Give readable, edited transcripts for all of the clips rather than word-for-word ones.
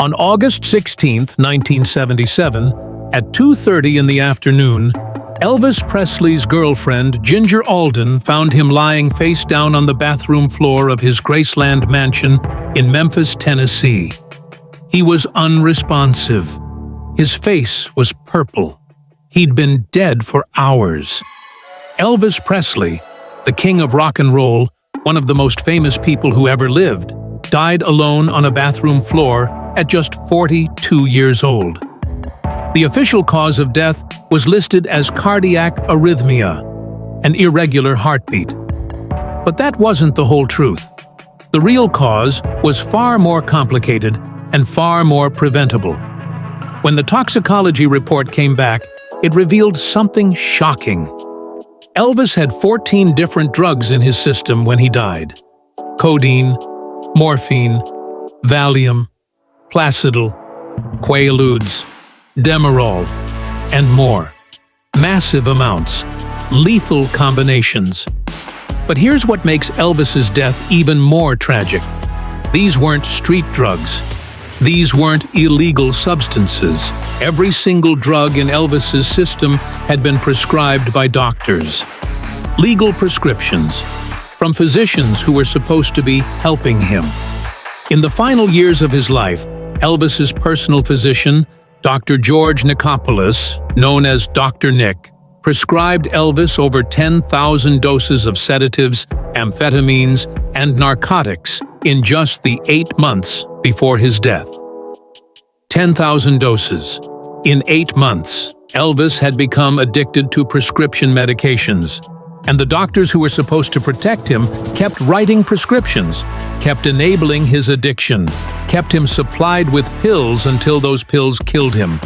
On August 16, 1977, at 2:30 in the afternoon, Elvis Presley's girlfriend, Ginger Alden, found him lying face down on the bathroom floor of his Graceland mansion in Memphis, Tennessee. He was unresponsive. His face was purple. He'd been dead for hours. Elvis Presley, the king of rock and roll, one of the most famous people who ever lived, died alone on a bathroom floor at just 42 years old. The official cause of death was listed as cardiac arrhythmia, an irregular heartbeat. But that wasn't the whole truth. The real cause was far more complicated and far more preventable. When the toxicology report came back, it revealed something shocking. Elvis had 14 different drugs in his system when he died: codeine, morphine, Valium, Placidil, Quaaludes, Demerol, and more. Massive amounts, lethal combinations. But here's what makes Elvis's death even more tragic. These weren't street drugs. These weren't illegal substances. Every single drug in Elvis's system had been prescribed by doctors. Legal prescriptions from physicians who were supposed to be helping him. In the final years of his life, Elvis's personal physician, Dr. George Nicopolis, known as Dr. Nick, prescribed Elvis over 10,000 doses of sedatives, amphetamines, and narcotics in just the 8 months before his death. 10,000 doses. In 8 months, Elvis had become addicted to prescription medications, and the doctors who were supposed to protect him kept writing prescriptions, kept enabling his addiction, kept him supplied with pills until those pills killed him.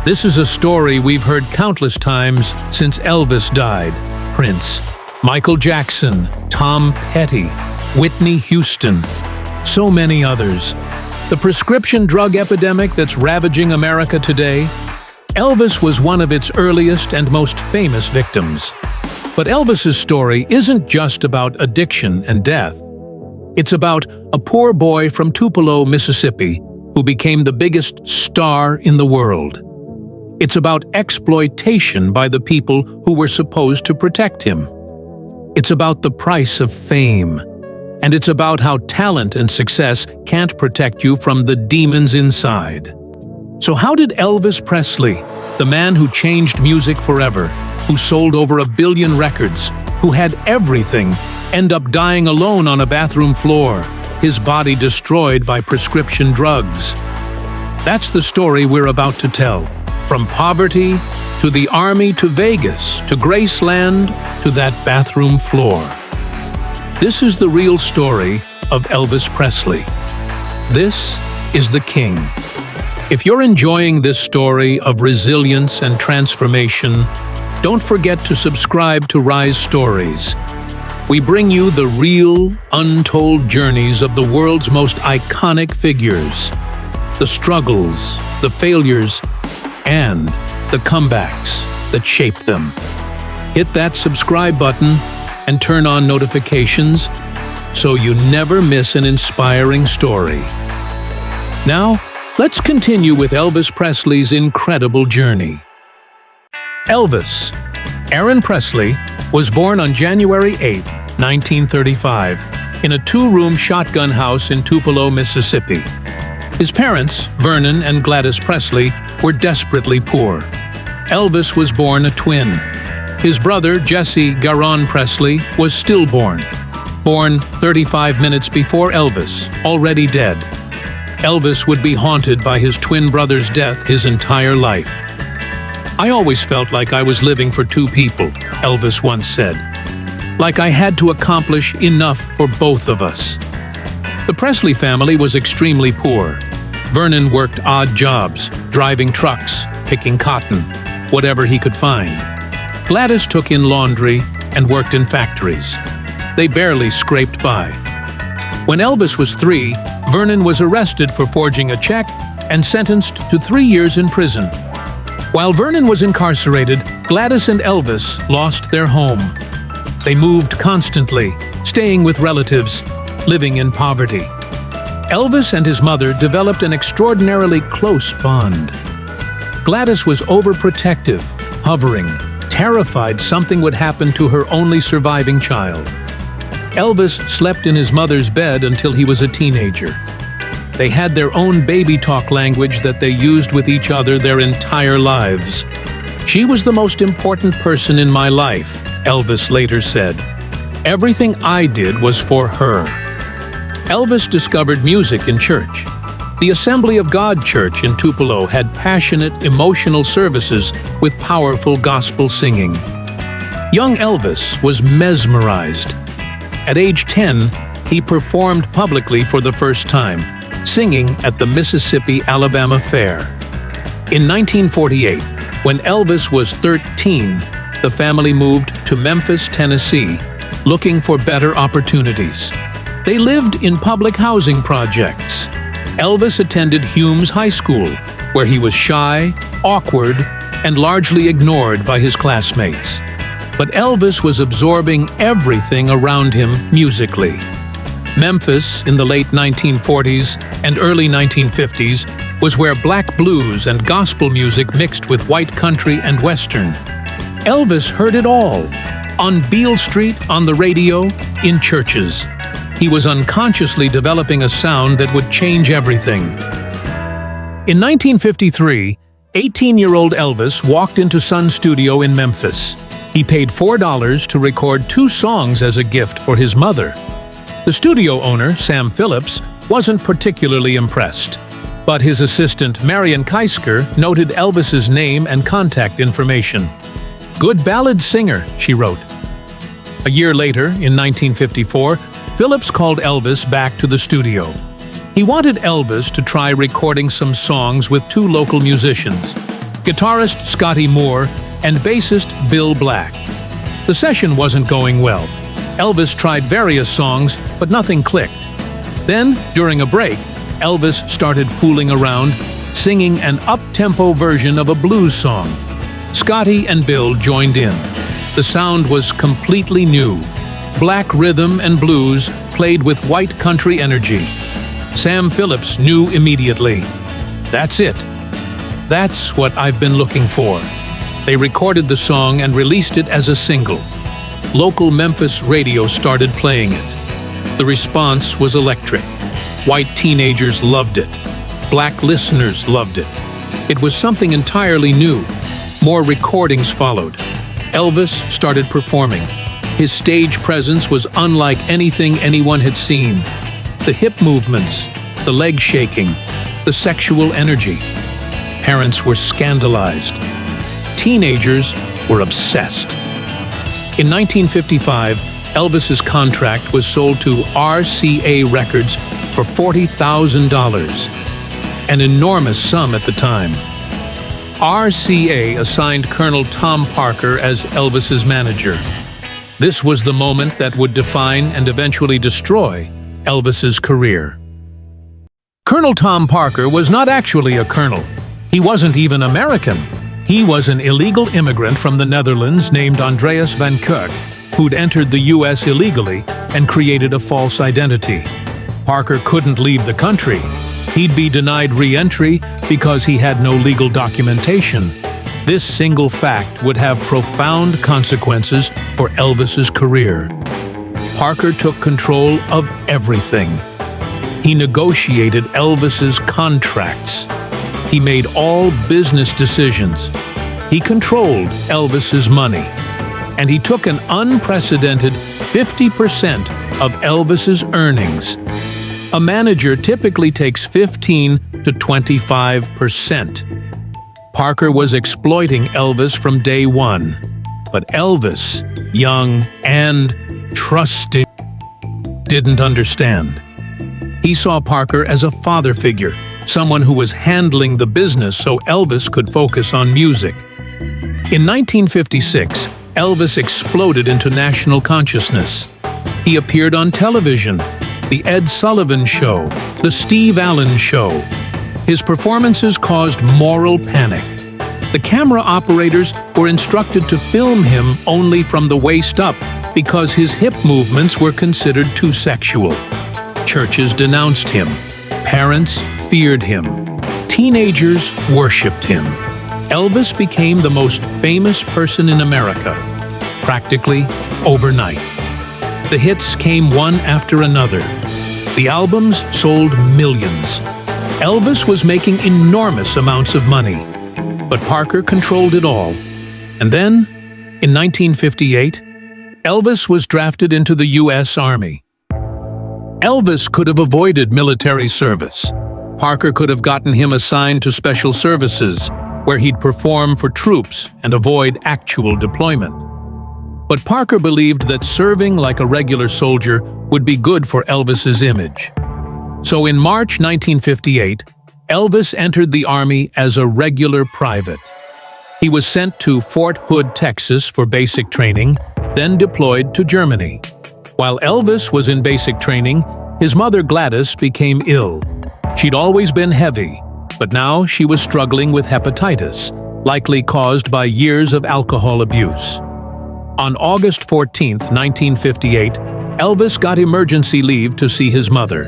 This is a story we've heard countless times since Elvis died. Prince, Michael Jackson, Tom Petty, Whitney Houston, so many others. The prescription drug epidemic that's ravaging America today? Elvis was one of its earliest and most famous victims. But Elvis's story isn't just about addiction and death. It's about a poor boy from Tupelo, Mississippi, who became the biggest star in the world. It's about exploitation by the people who were supposed to protect him. It's about the price of fame. And it's about how talent and success can't protect you from the demons inside. So how did Elvis Presley, the man who changed music forever, who sold over 1 billion records, who had everything, end up dying alone on a bathroom floor, his body destroyed by prescription drugs? That's the story we're about to tell. From poverty, to the army, to Vegas, to Graceland, to that bathroom floor. This is the real story of Elvis Presley. This is the King. If you're enjoying this story of resilience and transformation, don't forget to subscribe to Rise Stories. We bring you the real, untold journeys of the world's most iconic figures, the struggles, the failures, and the comebacks that shaped them. Hit that subscribe button and turn on notifications so you never miss an inspiring story. Now, let's continue with Elvis Presley's incredible journey. Elvis Aaron Presley was born on January 8, 1935, in a 2-room shotgun house in Tupelo, Mississippi. His parents, Vernon and Gladys Presley, were desperately poor. Elvis was born a twin. His brother, Jesse Garon Presley, was stillborn, born 35 minutes before Elvis, already dead. Elvis would be haunted by his twin brother's death his entire life. "I always felt like I was living for 2 people," Elvis once said. "Like I had to accomplish enough for both of us." The Presley family was extremely poor. Vernon worked odd jobs, driving trucks, picking cotton, whatever he could find. Gladys took in laundry and worked in factories. They barely scraped by. When Elvis was 3, Vernon was arrested for forging a check and sentenced to 3 years in prison. While Vernon was incarcerated, Gladys and Elvis lost their home. They moved constantly, staying with relatives, living in poverty. Elvis and his mother developed an extraordinarily close bond. Gladys was overprotective, hovering, terrified something would happen to her only surviving child. Elvis slept in his mother's bed until he was a teenager. They had their own baby talk language that they used with each other their entire lives. "She was the most important person in my life," Elvis later said. "Everything I did was for her." Elvis discovered music in church. The Assembly of God Church in Tupelo had passionate, emotional services with powerful gospel singing. Young Elvis was mesmerized. At age 10, he performed publicly for the first time, singing at the Mississippi-Alabama Fair. In 1948, when Elvis was 13, the family moved to Memphis, Tennessee, looking for better opportunities. They lived in public housing projects. Elvis attended Humes High School, where he was shy, awkward, and largely ignored by his classmates. But Elvis was absorbing everything around him musically. Memphis, in the late 1940s and early 1950s, was where black blues and gospel music mixed with white country and western. Elvis heard it all, on Beale Street, on the radio, in churches. He was unconsciously developing a sound that would change everything. In 1953, 18-year-old Elvis walked into Sun Studio in Memphis. He paid $4 to record 2 songs as a gift for his mother. The studio owner, Sam Phillips, wasn't particularly impressed, but his assistant, Marion Keisker, noted Elvis's name and contact information. "Good ballad singer," she wrote. A year later, in 1954, Phillips called Elvis back to the studio. He wanted Elvis to try recording some songs with 2 local musicians, guitarist Scotty Moore and bassist Bill Black. The session wasn't going well. Elvis tried various songs, but nothing clicked. Then, during a break, Elvis started fooling around, singing an up-tempo version of a blues song. Scotty and Bill joined in. The sound was completely new. Black rhythm and blues played with white country energy. Sam Phillips knew immediately. "That's it. That's what I've been looking for." They recorded the song and released it as a single. Local Memphis radio started playing it. The response was electric. White teenagers loved it. Black listeners loved it. It was something entirely new. More recordings followed. Elvis started performing. His stage presence was unlike anything anyone had seen. The hip movements, the leg shaking, the sexual energy. Parents were scandalized. Teenagers were obsessed. In 1955, Elvis's contract was sold to RCA Records for $40,000, an enormous sum at the time. RCA assigned Colonel Tom Parker as Elvis's manager. This was the moment that would define and eventually destroy Elvis's career. Colonel Tom Parker was not actually a colonel. He wasn't even American. He was an illegal immigrant from the Netherlands named Andreas van Kirk, who'd entered the U.S. illegally and created a false identity. Parker couldn't leave the country. He'd be denied re-entry because he had no legal documentation. This single fact would have profound consequences for Elvis's career. Parker took control of everything. He negotiated Elvis's contracts. He made all business decisions. He controlled Elvis's money. And he took an unprecedented 50% of Elvis's earnings. A manager typically takes 15 to 25%. Parker was exploiting Elvis from day one. But Elvis, young and trusting, didn't understand. He saw Parker as a father figure, someone who was handling the business so Elvis could focus on music. In 1956, Elvis exploded into national consciousness. He appeared on television, The Ed Sullivan Show, The Steve Allen Show. His performances caused moral panic. The camera operators were instructed to film him only from the waist up because his hip movements were considered too sexual. Churches denounced him. Parents feared him. Teenagers worshipped him. Elvis became the most famous person in America, practically overnight. The hits came one after another. The albums sold millions. Elvis was making enormous amounts of money, but Parker controlled it all. And then, in 1958, Elvis was drafted into the U.S. Army. Elvis could have avoided military service. Parker could have gotten him assigned to special services, where he'd perform for troops and avoid actual deployment. But Parker believed that serving like a regular soldier would be good for Elvis's image. So in March 1958, Elvis entered the Army as a regular private. He was sent to Fort Hood, Texas for basic training, then deployed to Germany. While Elvis was in basic training, his mother Gladys became ill. She'd always been heavy, but now she was struggling with hepatitis, likely caused by years of alcohol abuse. On August 14, 1958, Elvis got emergency leave to see his mother.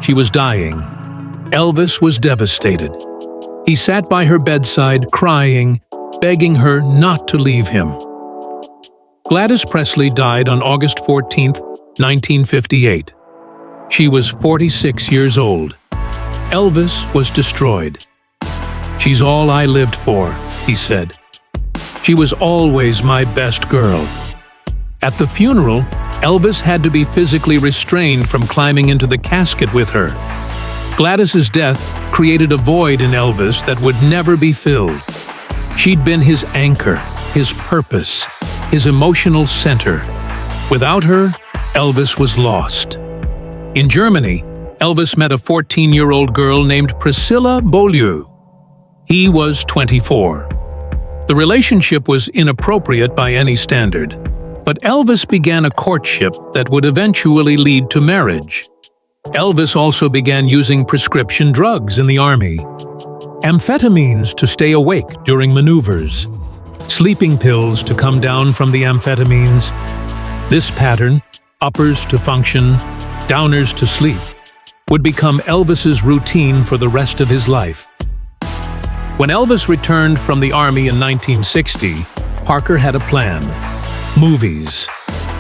She was dying. Elvis was devastated. He sat by her bedside, crying, begging her not to leave him. Gladys Presley died on August 14, 1958. She was 46 years old. Elvis was destroyed. "She's all I lived for," he said. "She was always my best girl." At the funeral, Elvis had to be physically restrained from climbing into the casket with her. Gladys's death created a void in Elvis that would never be filled. She'd been his anchor, his purpose, his emotional center. Without her, Elvis was lost. In Germany, Elvis met a 14-year-old girl named Priscilla Beaulieu. He was 24. The relationship was inappropriate by any standard, but Elvis began a courtship that would eventually lead to marriage. Elvis also began using prescription drugs in the Army. Amphetamines to stay awake during maneuvers. Sleeping pills to come down from the amphetamines. This pattern, uppers to function, downers to sleep, would become Elvis's routine for the rest of his life. When Elvis returned from the Army in 1960, Parker had a plan. Movies.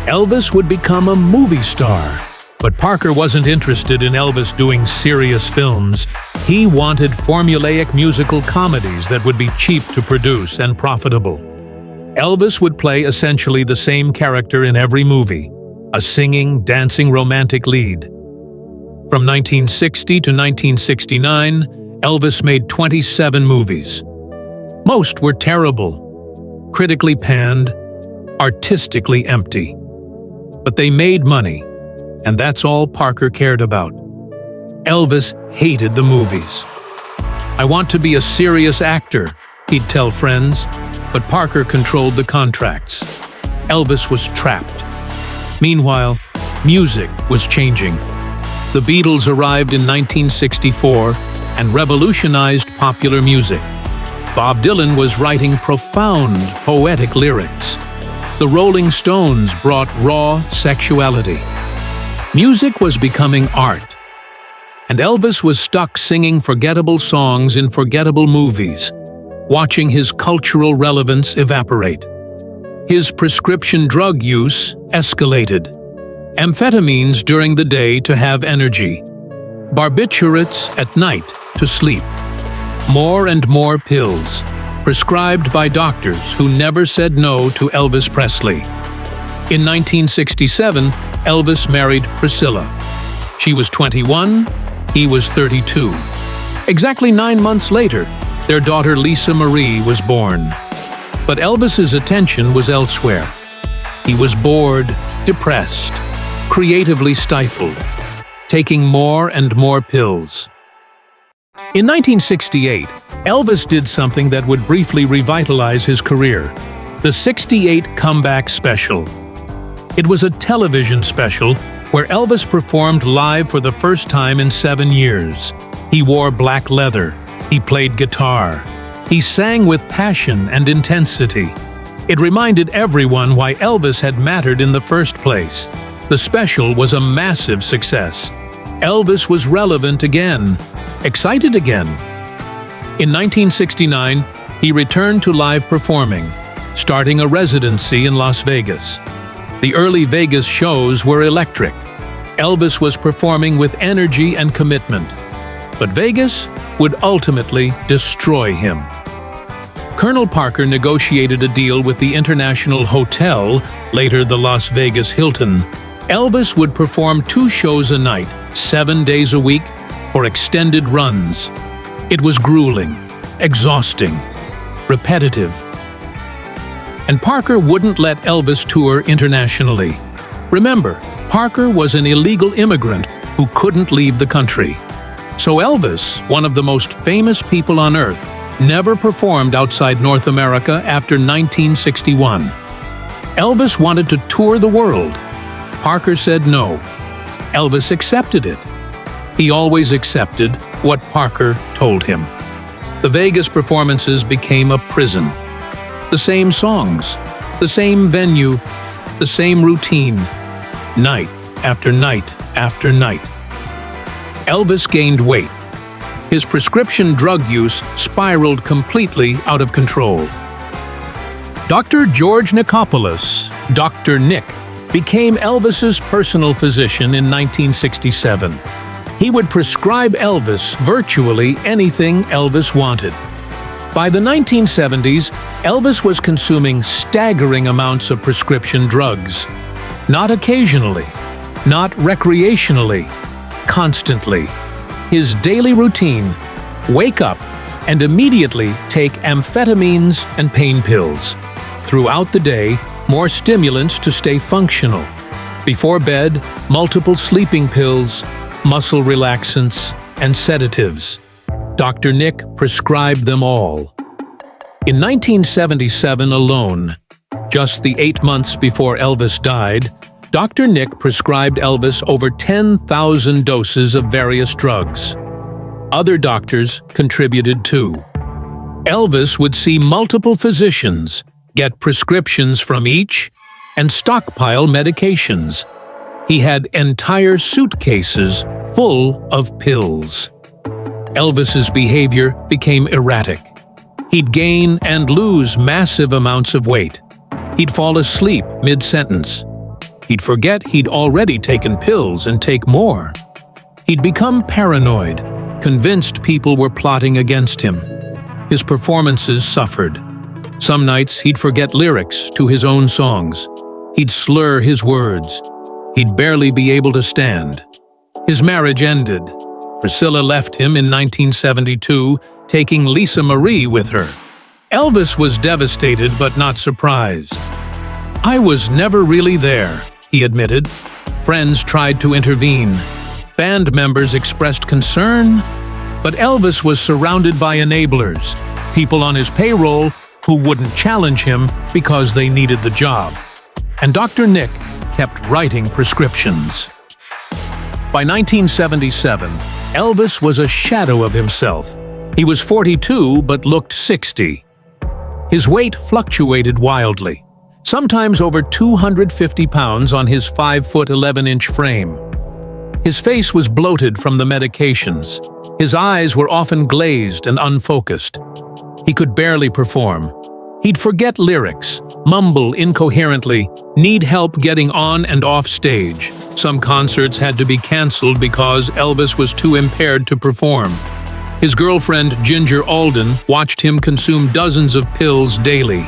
Elvis would become a movie star. But Parker wasn't interested in Elvis doing serious films. He wanted formulaic musical comedies that would be cheap to produce and profitable. Elvis would play essentially the same character in every movie, a singing, dancing romantic lead. From 1960 to 1969, Elvis made 27 movies. Most were terrible, critically panned, artistically empty. But they made money, and that's all Parker cared about. Elvis hated the movies. "I want to be a serious actor," he'd tell friends, but Parker controlled the contracts. Elvis was trapped. Meanwhile, music was changing. The Beatles arrived in 1964 and revolutionized popular music. Bob Dylan was writing profound, poetic lyrics. The Rolling Stones brought raw sexuality. Music was becoming art, and Elvis was stuck singing forgettable songs in forgettable movies, watching his cultural relevance evaporate. His prescription drug use escalated. Amphetamines during the day to have energy. Barbiturates at night to sleep. More and more pills, prescribed by doctors who never said no to Elvis Presley. In 1967, Elvis married Priscilla. She was 21, he was 32. Exactly 9 months later, their daughter Lisa Marie was born. But Elvis's attention was elsewhere. He was bored, depressed, creatively stifled, taking more and more pills. In 1968, Elvis did something that would briefly revitalize his career: the '68 Comeback Special. It was a television special where Elvis performed live for the first time in 7 years. He wore black leather. He played guitar. He sang with passion and intensity. It reminded everyone why Elvis had mattered in the first place. The special was a massive success. Elvis was relevant again, excited again. In 1969, he returned to live performing, starting a residency in Las Vegas. The early Vegas shows were electric. Elvis was performing with energy and commitment. But Vegas would ultimately destroy him. Colonel Parker negotiated a deal with the International Hotel, later the Las Vegas Hilton. Elvis would perform 2 shows a night, 7 days a week, for extended runs. It was grueling, exhausting, repetitive. And Parker wouldn't let Elvis tour internationally. Remember, Parker was an illegal immigrant who couldn't leave the country. So Elvis, one of the most famous people on Earth, never performed outside North America after 1961. Elvis wanted to tour the world. Parker said no. Elvis accepted it. He always accepted what Parker told him. The Vegas performances became a prison. The same songs, the same venue, the same routine, night after night after night. Elvis gained weight. His prescription drug use spiraled completely out of control. Dr. George Nicopolis, Dr. Nick, became Elvis's personal physician in 1967. He would prescribe Elvis virtually anything Elvis wanted. By the 1970s, Elvis was consuming staggering amounts of prescription drugs. Not occasionally, not recreationally, constantly. His daily routine: wake up and immediately take amphetamines and pain pills. Throughout the day, more stimulants to stay functional. Before bed, multiple sleeping pills, muscle relaxants, and sedatives. Dr. Nick prescribed them all. In 1977 alone, just the 8 months before Elvis died, Dr. Nick prescribed Elvis over 10,000 doses of various drugs. Other doctors contributed too. Elvis would see multiple physicians, get prescriptions from each, and stockpile medications. He had entire suitcases full of pills. Elvis's behavior became erratic. He'd gain and lose massive amounts of weight. He'd fall asleep mid-sentence. He'd forget he'd already taken pills and take more. He'd become paranoid, convinced people were plotting against him. His performances suffered. Some nights he'd forget lyrics to his own songs. He'd slur his words. He'd barely be able to stand. His marriage ended. Priscilla left him in 1972, taking Lisa Marie with her. Elvis was devastated but not surprised. "I was never really there," he admitted. Friends tried to intervene. Band members expressed concern. But Elvis was surrounded by enablers, people on his payroll who wouldn't challenge him because they needed the job. And Dr. Nick kept writing prescriptions. By 1977, Elvis was a shadow of himself. He was 42 but looked 60. His weight fluctuated wildly, sometimes over 250 pounds on his 5'11" frame. His face was bloated from the medications. His eyes were often glazed and unfocused. He could barely perform. He'd forget lyrics, mumble incoherently, need help getting on and off stage. Some concerts had to be canceled because Elvis was too impaired to perform. His girlfriend, Ginger Alden, watched him consume dozens of pills daily.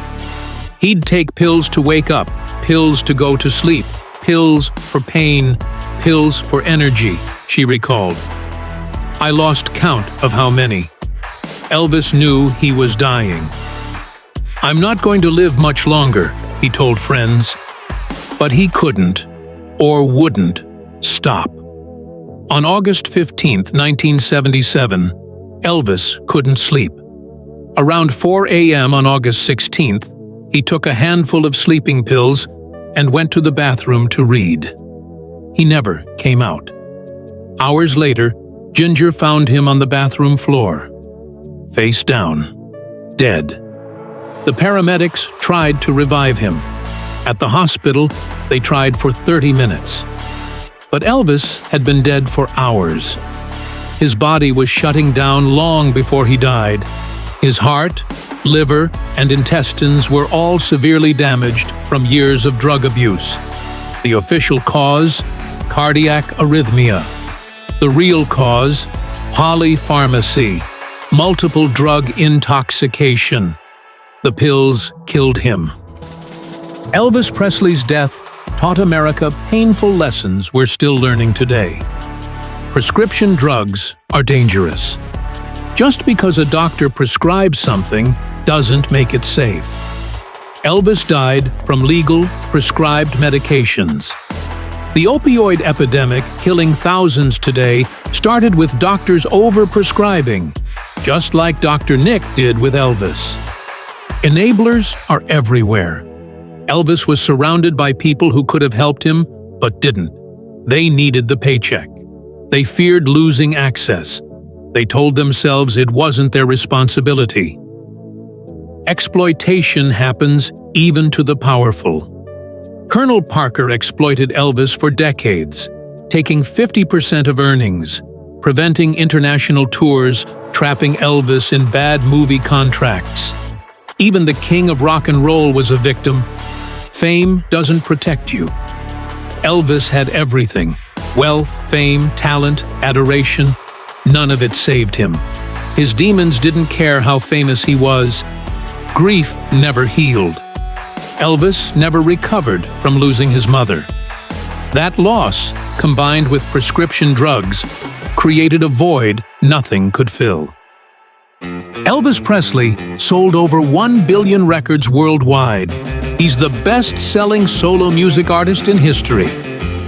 He'd take pills to wake up, pills to go to sleep, pills for pain, pills for energy, she recalled. "I lost count of how many." Elvis knew he was dying. "I'm not going to live much longer," he told friends. But he couldn't, or wouldn't, stop. On August 15, 1977, Elvis couldn't sleep. Around 4 a.m. on August 16th, he took a handful of sleeping pills and went to the bathroom to read. He never came out. Hours later, Ginger found him on the bathroom floor, face down, dead. The paramedics tried to revive him. At the hospital, they tried for 30 minutes. But Elvis had been dead for hours. His body was shutting down long before he died. His heart, liver, and intestines were all severely damaged from years of drug abuse. The official cause? Cardiac arrhythmia. The real cause? Polypharmacy. Multiple drug intoxication. The pills killed him. Elvis Presley's death taught America painful lessons we're still learning today. Prescription drugs are dangerous. Just because a doctor prescribes something doesn't make it safe. Elvis died from legal, prescribed medications. The opioid epidemic, killing thousands today, started with doctors overprescribing, just like Dr. Nick did with Elvis. Enablers are everywhere. Elvis was surrounded by people who could have helped him, but didn't. They needed the paycheck. They feared losing access. They told themselves it wasn't their responsibility. Exploitation happens even to the powerful. Colonel Parker exploited Elvis for decades, taking 50% of earnings, preventing international tours, trapping Elvis in bad movie contracts. Even the king of rock and roll was a victim. Fame doesn't protect you. Elvis had everything: wealth, fame, talent, adoration. None of it saved him. His demons didn't care how famous he was. Grief never healed. Elvis never recovered from losing his mother. That loss, combined with prescription drugs, created a void nothing could fill. Elvis Presley sold over 1 billion records worldwide. He's the best-selling solo music artist in history.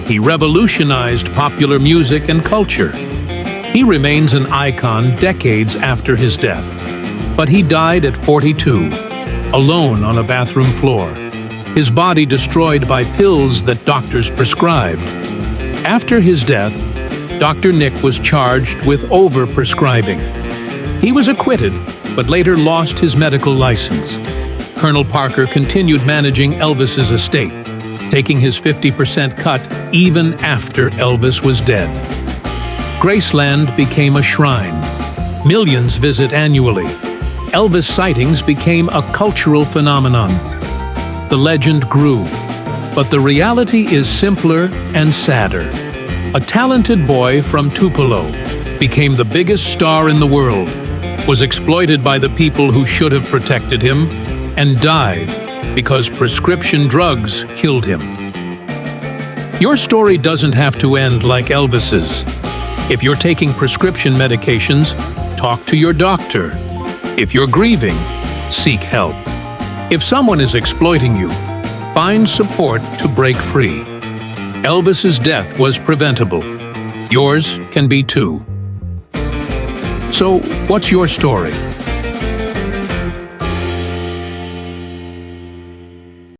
He revolutionized popular music and culture. He remains an icon decades after his death. But he died at 42, alone on a bathroom floor, his body destroyed by pills that doctors prescribed. After his death, Dr. Nick was charged with overprescribing. He was acquitted, but later lost his medical license. Colonel Parker continued managing Elvis's estate, taking his 50% cut even after Elvis was dead. Graceland became a shrine. Millions visit annually. Elvis sightings became a cultural phenomenon. The legend grew, but the reality is simpler and sadder. A talented boy from Tupelo became the biggest star in the world, was exploited by the people who should have protected him, and died because prescription drugs killed him. Your story doesn't have to end like Elvis's. If you're taking prescription medications, talk to your doctor. If you're grieving, seek help. If someone is exploiting you, find support to break free. Elvis's death was preventable. Yours can be too. So, what's your story?